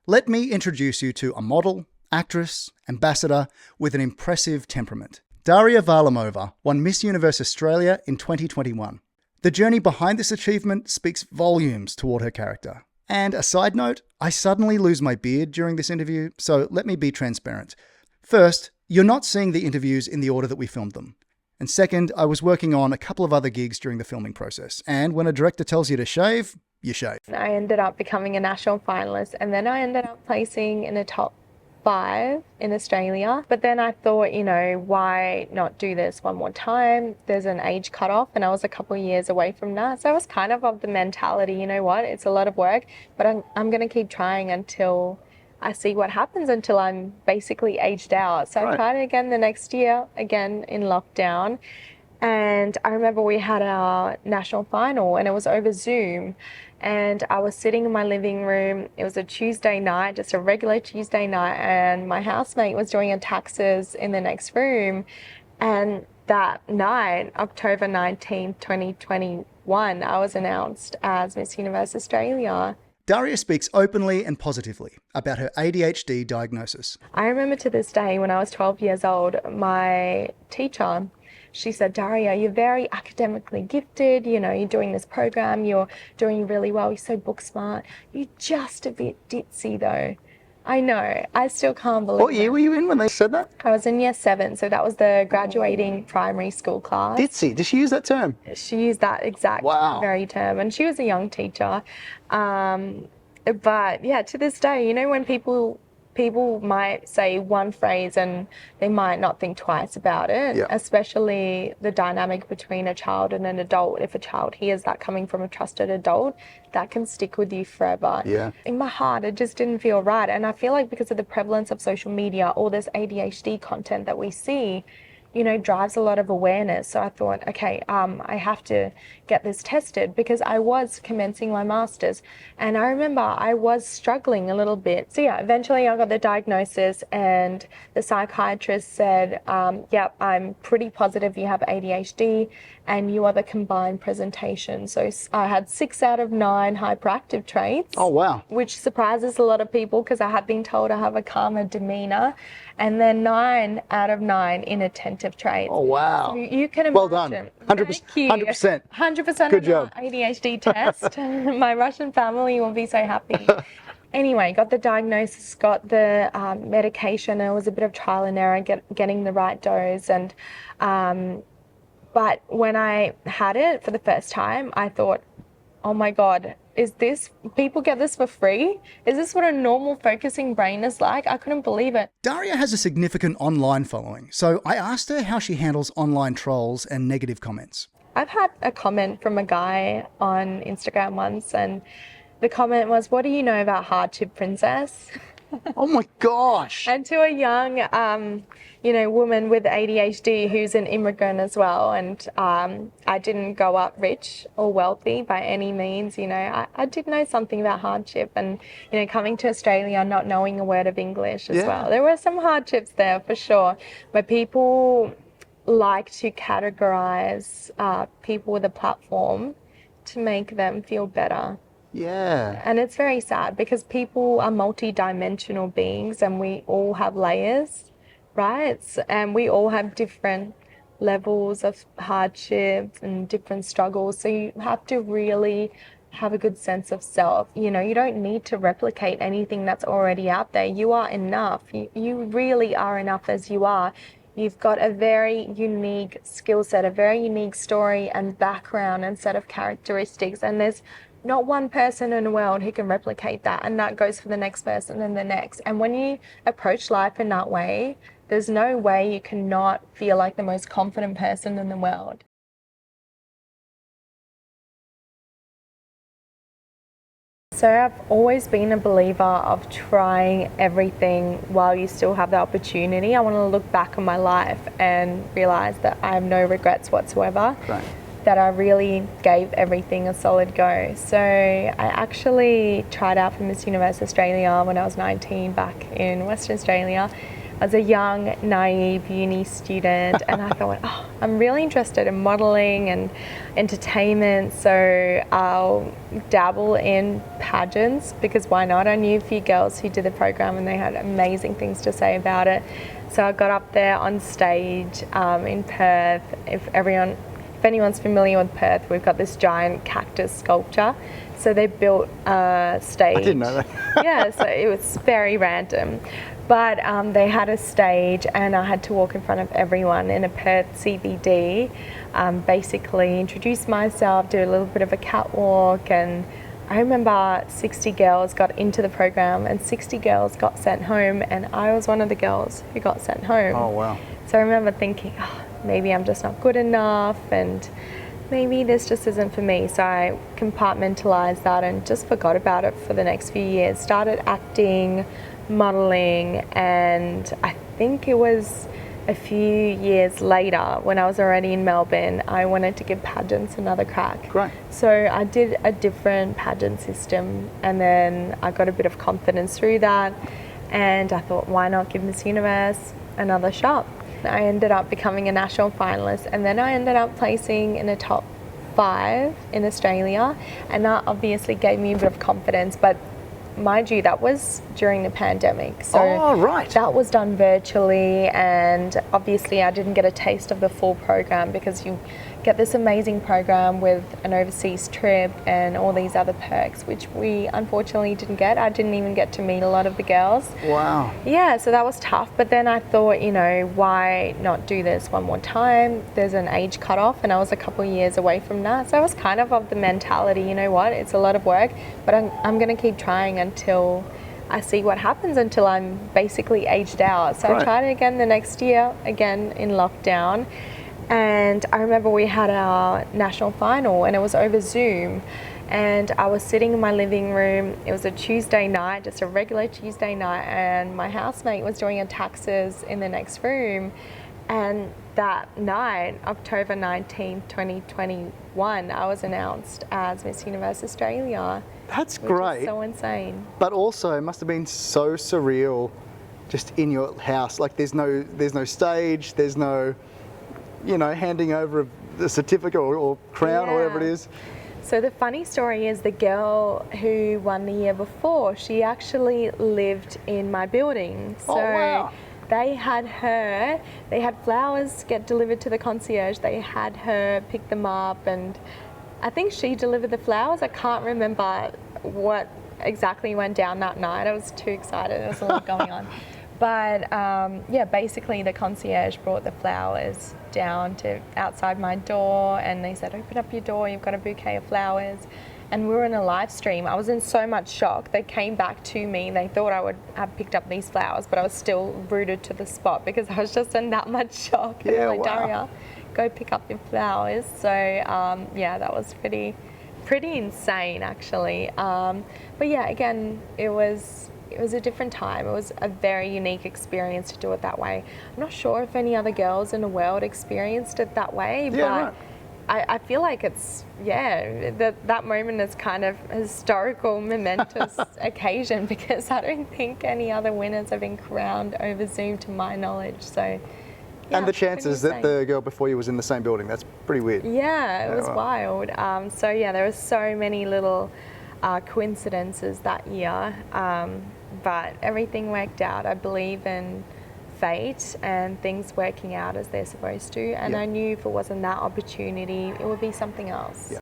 Let me introduce you to a model, actress, ambassador with an impressive temperament. Daria Varlamoa won Miss Universe Australia in 2021. The journey behind this achievement speaks volumes toward her character. And a side note, I suddenly lose my beard during this interview, so let me be transparent. First, you're not seeing the interviews in the order that we filmed them. And second, I was working on a couple of other gigs during the filming process. And when a director tells you to shave, you shave. I ended up becoming a national finalist, and then I ended up placing in the top 5 in Australia. But then I thought, why not do this one more time? There's an age cutoff, and I was a couple of years away from that. So I was kind of the mentality, you know what, it's a lot of work, but I'm going to keep trying until I see what happens, until I'm basically aged out. So I tried it again the next year, again in lockdown. And I remember we had our national final, and it was over Zoom. And I was sitting in my living room. It was a Tuesday night, just a regular Tuesday night. And my housemate was doing her taxes in the next room. And that night, October 19th, 2021, I was announced as Miss Universe Australia. Daria speaks openly and positively about her ADHD diagnosis. I remember to this day, when I was 12 years old, my teacher, she said, Daria, you're very academically gifted, you're doing this program, you're doing really well, you're so book smart. You're just a bit ditzy though. I know, I still can't believe it. What year were you in when they said that? I was in year 7, so that was the graduating primary school class. Ditzy, did she use that term? She used that exact very term, and she was a young teacher. But yeah, to this day, when people might say one phrase and they might not think twice about it, especially the dynamic between a child and an adult. If a child hears that coming from a trusted adult, that can stick with you forever. Yeah. In my heart, it just didn't feel right. And I feel like because of the prevalence of social media, all this ADHD content that we see, drives a lot of awareness. So I thought, okay, I have to get this tested, because I was commencing my master's, and I remember I was struggling a little bit. So yeah, eventually I got the diagnosis, and the psychiatrist said, yep, I'm pretty positive you have ADHD and you are the combined presentation. So I had 6 out of 9 hyperactive traits. Oh, wow. Which surprises a lot of people, because I have been told I have a calmer demeanor. And then 9 out of 9 inattentive traits. Oh, wow. So you can imagine. Well done. 100%. 100% Good job. ADHD test. My Russian family will be so happy. Anyway, got the diagnosis, got the medication. It was a bit of trial and error getting the right dose. And but when I had it for the first time, I thought, oh my God, people get this for free? Is this what a normal focusing brain is like? I couldn't believe it. Daria has a significant online following, so I asked her how she handles online trolls and negative comments. I've had a comment from a guy on Instagram once, and the comment was, what do you know about hardship, princess? Oh my gosh. And to a young, woman with ADHD who's an immigrant as well. And I didn't go up rich or wealthy by any means. I did know something about hardship, and, coming to Australia, not knowing a word of English as well. There were some hardships there for sure. But people like to categorize people with a platform to make them feel better. Yeah. And it's very sad, because people are multi-dimensional beings, and we all have layers, right? And we all have different levels of hardship and different struggles. So you have to really have a good sense of self. You don't need to replicate anything that's already out there. You are enough. You really are enough as you are. You've got a very unique skill set, a very unique story and background and set of characteristics. And there's not one person in the world who can replicate that, and that goes for the next person and the next. And when you approach life in that way, there's no way you cannot feel like the most confident person in the world. So I've always been a believer of trying everything while you still have the opportunity. I want to look back on my life and realize that I have no regrets whatsoever. Right. That I really gave everything a solid go. So I actually tried out for Miss Universe Australia when I was 19 back in Western Australia, I was a young, naive uni student, and I thought, oh, I'm really interested in modelling and entertainment, so I'll dabble in pageants, because why not? I knew a few girls who did the program and they had amazing things to say about it. So I got up there on stage in Perth. If anyone's familiar with Perth, we've got this giant cactus sculpture. So they built a stage. I didn't know that. Yeah, so it was very random. But they had a stage, and I had to walk in front of everyone in a Perth CBD, basically introduce myself, do a little bit of a catwalk, and I remember 60 girls got into the program and 60 girls got sent home, and I was one of the girls who got sent home. Oh, wow. So I remember thinking, oh, maybe I'm just not good enough, and maybe this just isn't for me. So I compartmentalized that and just forgot about it for the next few years. Started acting, modelling, and I think it was a few years later, when I was already in Melbourne, I wanted to give pageants another crack. Great. So I did a different pageant system, and then I got a bit of confidence through that, and I thought, why not give Miss Universe another shot? I ended up becoming a national finalist, and then I ended up placing in the top 5 in Australia, and that obviously gave me a bit of confidence. But mind you, that was during the pandemic, so right. that was done virtually, and obviously I didn't get a taste of the full program, because you get this amazing program with an overseas trip and all these other perks, which we unfortunately didn't get. I didn't even get to meet a lot of the girls. Wow. Yeah, so that was tough. But then I thought, why not do this one more time? There's an age cutoff, and I was a couple of years away from that. So I was kind of the mentality, you know what, it's a lot of work, but I'm going to keep trying until I see what happens, until I'm basically aged out. So Right. I tried it again the next year, again in lockdown. And I remember we had our national final, and it was over Zoom, and I was sitting in my living room. It was a Tuesday night, just a regular Tuesday night, and my housemate was doing her taxes in the next room. And that night, October 19th, 2021, I was announced as Miss Universe Australia. That's which great. is so insane. But also, it must have been so surreal, just in your house. Like, there's no stage, there's no, handing over a certificate or crown or whatever it Yeah. is. So the funny story is, the girl who won the year before, she actually lived in my building. So wow. they had flowers get delivered to the concierge. They had her pick them up, and I think she delivered the flowers. I can't remember what exactly went down that night. I was too excited. There was a lot going on. But basically the concierge brought the flowers down to outside my door, and they said, open up your door, you've got a bouquet of flowers. And we were in a live stream. I was in so much shock. They came back to me. They thought I would have picked up these flowers, but I was still rooted to the spot because I was just in that much shock. And Yeah, like, wow. Daria, go pick up your flowers. So that was pretty insane, actually. But yeah, again, it was a different time. It was a very unique experience to do it that way. I'm not sure if any other girls in the world experienced it that way, Yeah, but right. I feel like it's, that moment is kind of a historical, momentous occasion, because I don't think any other winners have been crowned over Zoom to my knowledge. So, And the it's pretty chances that insane. the girl before you was in the same building, that's pretty weird. Yeah, it was wow. wild. There were so many little coincidences that year, but everything worked out. I believe in fate and things working out as they're supposed to, and Yeah. I knew if it wasn't that opportunity, it would be something else. Yeah.